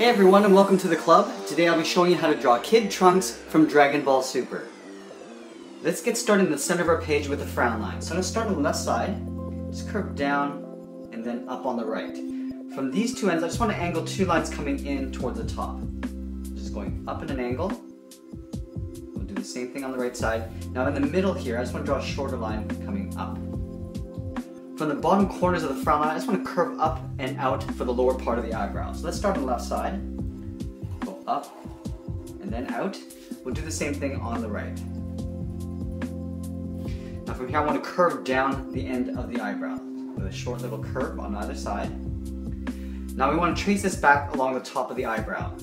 Hey everyone, and welcome to the club. Today I'll be showing you how to draw Kid Trunks from Dragon Ball Super. Let's get started in the center of our page with the frown line. So I'm going to start on the left side, just curve down and then up on the right. From these two ends, I just want to angle two lines coming in towards the top. Just going up at an angle. We'll do the same thing on the right side. Now in the middle here, I just want to draw a shorter line coming up. From the bottom corners of the frown line, I just want to curve up and out for the lower part of the eyebrow. So let's start on the left side. Go up and then out. We'll do the same thing on the right. Now from here, I want to curve down the end of the eyebrow with a short little curve on either side. Now we want to trace this back along the top of the eyebrow.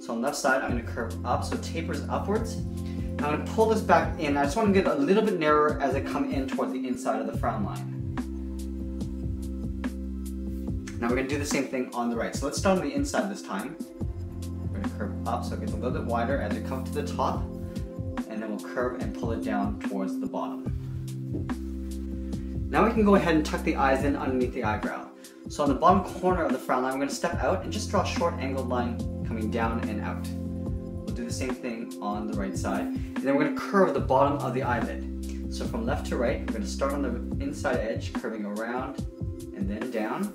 So on the left side, I'm going to curve up, so it tapers upwards. Now I'm going to pull this back in. I just want to get a little bit narrower as I come in towards the inside of the frown line. Now we're going to do the same thing on the right. So let's start on the inside this time. We're going to curve up so it gets a little bit wider as we come to the top. And then we'll curve and pull it down towards the bottom. Now we can go ahead and tuck the eyes in underneath the eyebrow. So on the bottom corner of the frown line, we're going to step out and just draw a short angled line coming down and out. We'll do the same thing on the right side. And then we're going to curve the bottom of the eyelid. So from left to right, we're going to start on the inside edge, curving around and then down.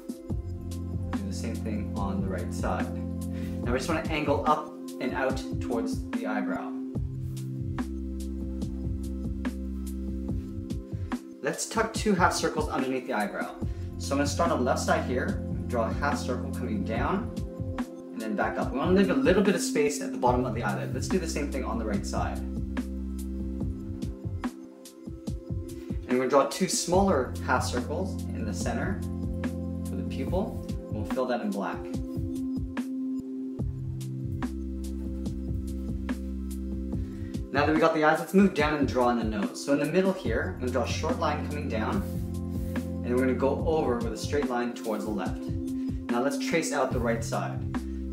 The same thing on the right side. Now we just want to angle up and out towards the eyebrow. Let's tuck two half circles underneath the eyebrow. So I'm going to start on the left side here, draw a half circle coming down, and then back up. We want to leave a little bit of space at the bottom of the eyelid. Let's do the same thing on the right side. And we're going to draw two smaller half circles in the center for the pupil. We'll fill that in black. Now that we got the eyes, let's move down and draw in the nose. So in the middle here, I'm going to draw a short line coming down, and we're going to go over with a straight line towards the left. Now let's trace out the right side.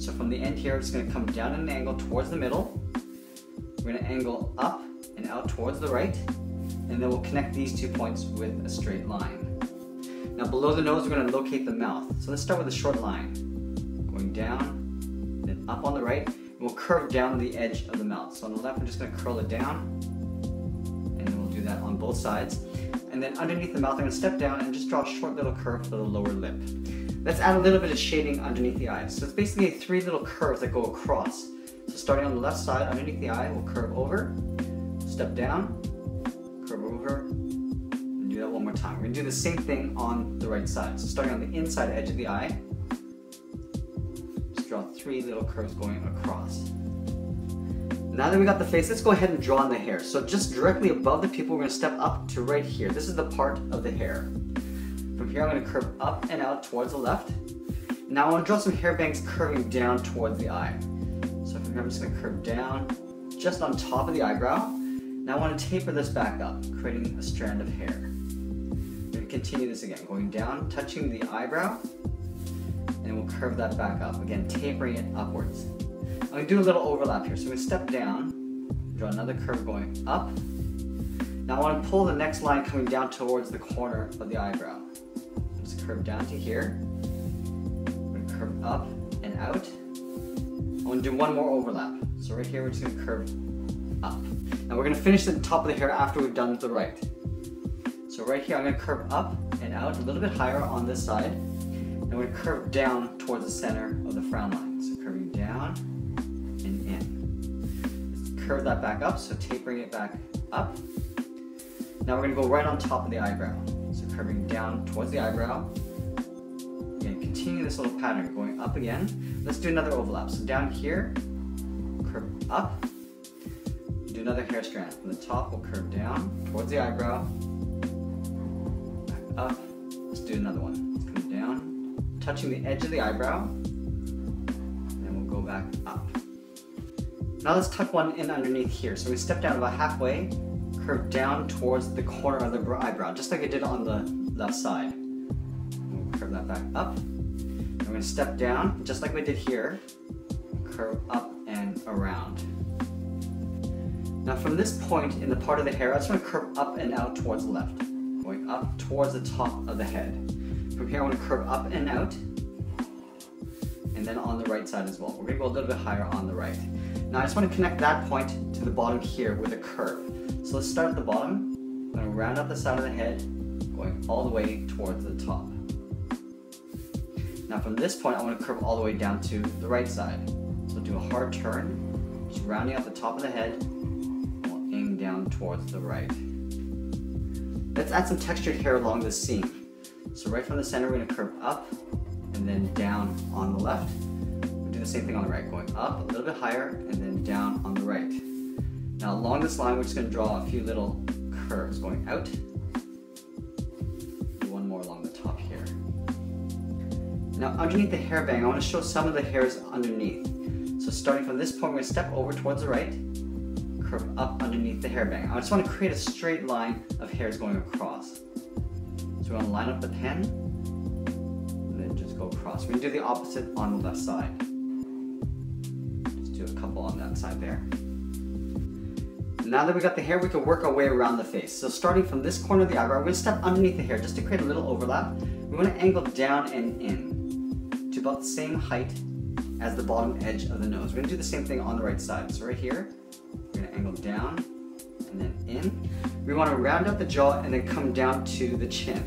So from the end here, it's going to come down at an angle towards the middle. We're going to angle up and out towards the right, and then we'll connect these 2 points with a straight line. Now below the nose, we're going to locate the mouth. So let's start with a short line. Going down, then up on the right, and we'll curve down the edge of the mouth. So on the left, we're just going to curl it down, and then we'll do that on both sides. And then underneath the mouth, I'm going to step down and just draw a short little curve for the lower lip. Let's add a little bit of shading underneath the eyes. So it's basically three little curves that go across. So starting on the left side, underneath the eye, we'll curve over, step down, curve over, do that one more time. We're going to do the same thing on the right side. So starting on the inside edge of the eye, just draw three little curves going across. Now that we got the face, let's go ahead and draw on the hair. So just directly above the pupil, we're going to step up to right here. This is the part of the hair. From here, I'm going to curve up and out towards the left. Now I want to draw some hair bangs curving down towards the eye. So from here, I'm just going to curve down just on top of the eyebrow. Now I want to taper this back up, creating a strand of hair. Continue this again, going down, touching the eyebrow, and we'll curve that back up. Again, tapering it upwards. I'm going to do a little overlap here. So I'm going to step down, draw another curve going up. Now I want to pull the next line coming down towards the corner of the eyebrow. Just curve down to here. I'm going to curve up and out. I want to do one more overlap. So right here, we're just going to curve up. Now we're going to finish the top of the hair after we've done the right. So right here, I'm going to curve up and out a little bit higher on this side. And we're going to curve down towards the center of the frown line. So curving down and in. Let's curve that back up, so tapering it back up. Now we're going to go right on top of the eyebrow. So curving down towards the eyebrow. Again, continue this little pattern, going up again. Let's do another overlap. So down here, curve up. Do another hair strand. From the top, we'll curve down towards the eyebrow. Up. Let's do another one. Let's come down, touching the edge of the eyebrow, and then we'll go back up. Now let's tuck one in underneath here. So we step down about halfway, curve down towards the corner of the eyebrow, just like I did on the left side. And we'll curve that back up. And we're going to step down, just like we did here, curve up and around. Now from this point in the part of the hair, I just want to curve up and out towards the left. Going up towards the top of the head. From here I want to curve up and out, and then on the right side as well. We're gonna go a little bit higher on the right. Now I just want to connect that point to the bottom here with a curve. So let's start at the bottom. I'm gonna round up the side of the head, going all the way towards the top. Now from this point, I want to curve all the way down to the right side. So do a hard turn, just rounding up the top of the head, while aiming down towards the right. Let's add some textured hair along this seam. So right from the center, we're going to curve up and then down on the left. We'll do the same thing on the right, going up a little bit higher and then down on the right. Now along this line, we're just going to draw a few little curves going out. Do one more along the top here. Now underneath the hairbang, I want to show some of the hairs underneath. So starting from this point, we're going to step over towards the right, curve up underneath the hairbang. I just want to create a straight line of hairs going across. So we're going to line up the pen, and then just go across. We're going to do the opposite on the left side. Just do a couple on that side there. Now that we got the hair, we can work our way around the face. So starting from this corner of the eyebrow, we're going to step underneath the hair just to create a little overlap. We want to angle down and in to about the same height as the bottom edge of the nose. We're going to do the same thing on the right side. So right here, we're going to angle down and then in. We want to round out the jaw and then come down to the chin.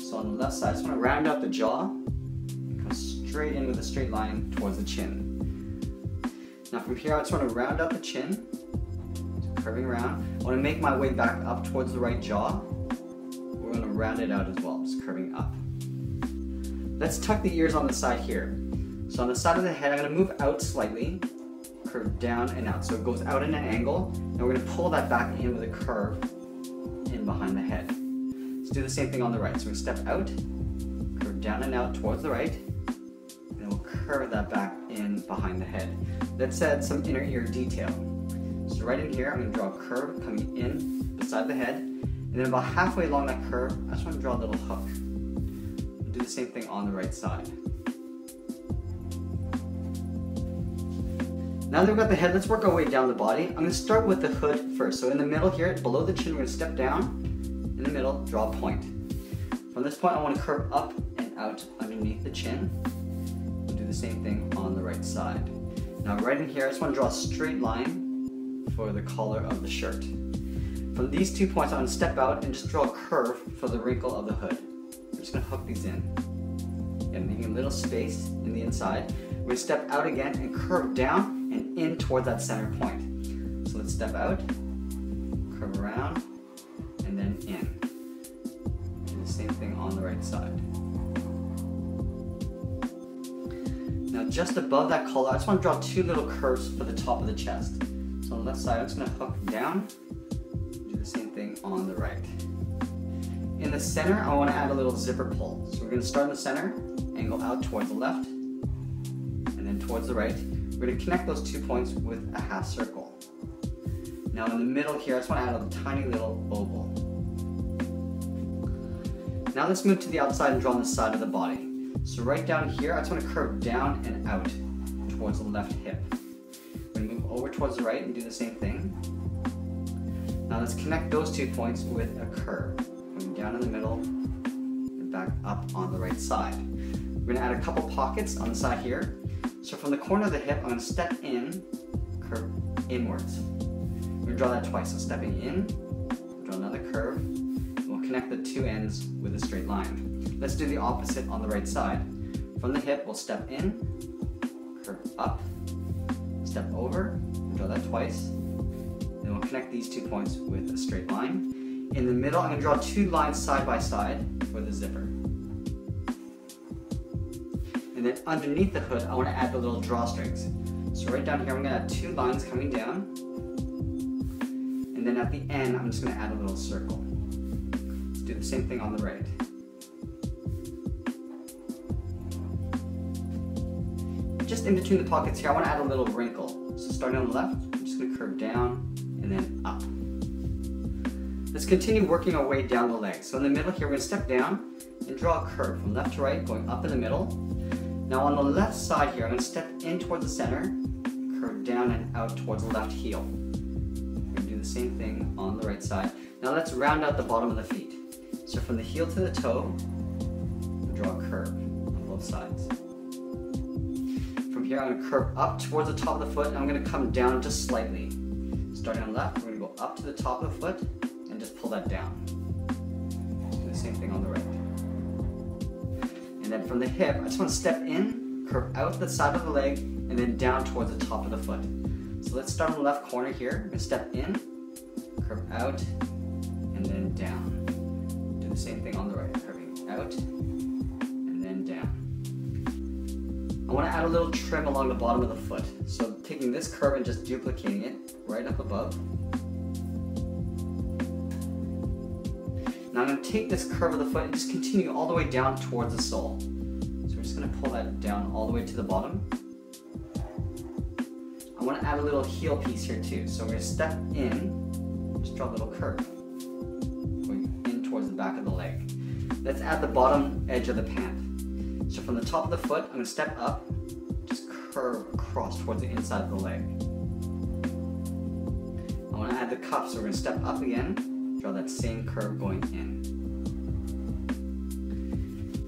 So on the left side, I just want to round out the jaw and come straight in with a straight line towards the chin. Now from here, I just want to round out the chin, curving around. I want to make my way back up towards the right jaw. We're going to round it out as well, just curving up. Let's tuck the ears on the side here. So on the side of the head, I'm going to move out slightly, curve down and out. So it goes out in an angle, and we're going to pull that back in with a curve in behind the head. Let's do the same thing on the right. So we step out, curve down and out towards the right, and then we'll curve that back in behind the head. Let's add some inner ear detail. So right in here, I'm going to draw a curve coming in beside the head, and then about halfway along that curve, I just want to draw a little hook. We'll do the same thing on the right side. Now that we've got the head, let's work our way down the body. I'm going to start with the hood first. So in the middle here, below the chin, we're going to step down. In the middle, draw a point. From this point, I want to curve up and out underneath the chin. We'll do the same thing on the right side. Now right in here, I just want to draw a straight line for the collar of the shirt. From these 2 points, I'm going to step out and just draw a curve for the wrinkle of the hood. We're just going to hook these in. And leaving a little space in the inside. We're going to step out again and curve down and in towards that center point. So let's step out, curve around, and then in. Do the same thing on the right side. Now just above that collar, I just want to draw 2 little curves for the top of the chest. So on the left side, I'm just going to hook down, do the same thing on the right. In the center, I want to add a little zipper pull. So we're going to start in the center, angle out towards the left, and then towards the right. We're going to connect those 2 points with a half circle. Now in the middle here, I just want to add a tiny little oval. Now let's move to the outside and draw on the side of the body. So right down here, I just want to curve down and out towards the left hip. We're going to move over towards the right and do the same thing. Now let's connect those 2 points with a curve. Going down in the middle and back up on the right side. We're going to add a couple pockets on the side here. So from the corner of the hip, I'm going to step in, curve inwards. We're going to draw that twice. So stepping in, draw another curve, and we'll connect the 2 ends with a straight line. Let's do the opposite on the right side. From the hip, we'll step in, curve up, step over, draw that twice, and we'll connect these 2 points with a straight line. In the middle, I'm going to draw 2 lines side by side for the zipper. And then underneath the hood, I want to add the little drawstrings. So right down here, I'm going to add 2 lines coming down. And then at the end, I'm just going to add a little circle. Let's do the same thing on the right. Just in between the pockets here, I want to add a little wrinkle. So starting on the left, I'm just going to curve down and then up. Let's continue working our way down the leg. So in the middle here, we're going to step down and draw a curve from left to right, going up in the middle. Now on the left side here, I'm going to step in towards the center, curve down and out towards the left heel. We're going to do the same thing on the right side. Now let's round out the bottom of the feet. So from the heel to the toe, we'll draw a curve on both sides. here, I'm gonna curve up towards the top of the foot, and I'm gonna come down just slightly. Starting on the left, we're gonna go up to the top of the foot, and just pull that down. Do the same thing on the right. And then from the hip, I just wanna step in, curve out the side of the leg, and then down towards the top of the foot. So let's start on the left corner here. I'm gonna step in, curve out, and then down. Do the same thing on the right, curving out, and then down. I want to add a little trim along the bottom of the foot. So taking this curve and just duplicating it right up above. Now I'm going to take this curve of the foot and just continue all the way down towards the sole. So we're just going to pull that down all the way to the bottom. I want to add a little heel piece here too. So we're going to step in, just draw a little curve, going in towards the back of the leg. Let's add the bottom edge of the pant. So from the top of the foot, I'm going to step up, just curve across towards the inside of the leg. I want to add the cuff, so we're going to step up again, draw that same curve going in.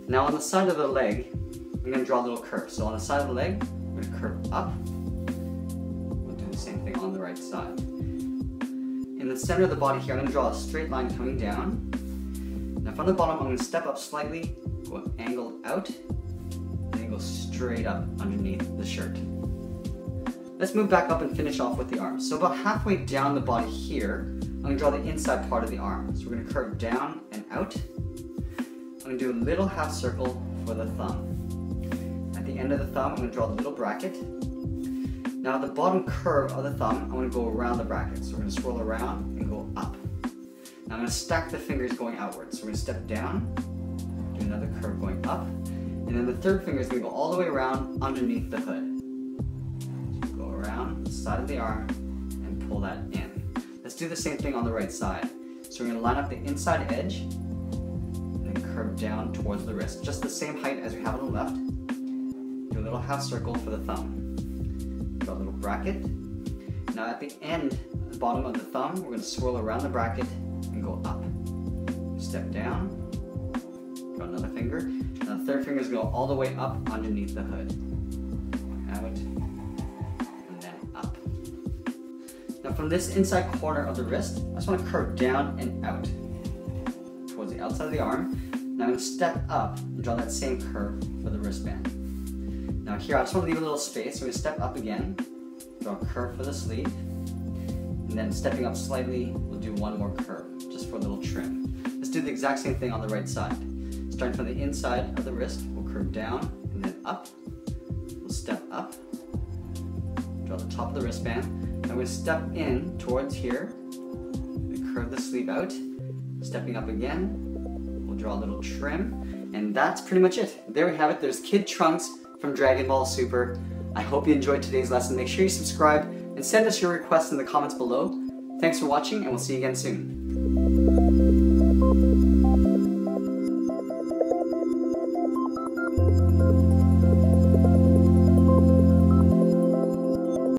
Now on the side of the leg, I'm going to draw a little curve. So on the side of the leg, I'm going to curve up. We'll do the same thing on the right side. In the center of the body here, I'm going to draw a straight line coming down. Now from the bottom, I'm going to step up slightly, go angled out, and then go straight up underneath the shirt. Let's move back up and finish off with the arms. So about halfway down the body here, I'm going to draw the inside part of the arm. So we're going to curve down and out. I'm going to do a little half circle for the thumb. At the end of the thumb, I'm going to draw the little bracket. Now the bottom curve of the thumb, I'm going to go around the bracket. So we're going to swirl around and go up. Now I'm going to stack the fingers going outwards. So we're going to step down, do another curve going up, and then the third finger is going to go all the way around underneath the hood. So go around the side of the arm and pull that in. Let's do the same thing on the right side. So we're going to line up the inside edge and then curve down towards the wrist. Just the same height as we have on the left. Do a little half circle for the thumb. Draw a little bracket. Now at the end, the bottom of the thumb, we're going to swirl around the bracket and go up. Step down, draw another finger. Now the third finger is going to go all the way up underneath the hood. Out, and then up. Now from this inside corner of the wrist, I just want to curve down and out towards the outside of the arm. Now I'm going to step up and draw that same curve for the wristband. Now here, I just want to leave a little space. So we're going to step up again, draw a curve for the sleeve, and then stepping up slightly, we'll do one more curve, just for a little trim. Let's do the exact same thing on the right side. Starting from the inside of the wrist, we'll curve down and then up. We'll step up, draw the top of the wristband. Now we're going to step in towards here, and curve the sleeve out. Stepping up again, we'll draw a little trim, and that's pretty much it. There we have it. There's kid trunks from Dragon Ball Super. I hope you enjoyed today's lesson. Make sure you subscribe and send us your requests in the comments below. Thanks for watching, and we'll see you again soon.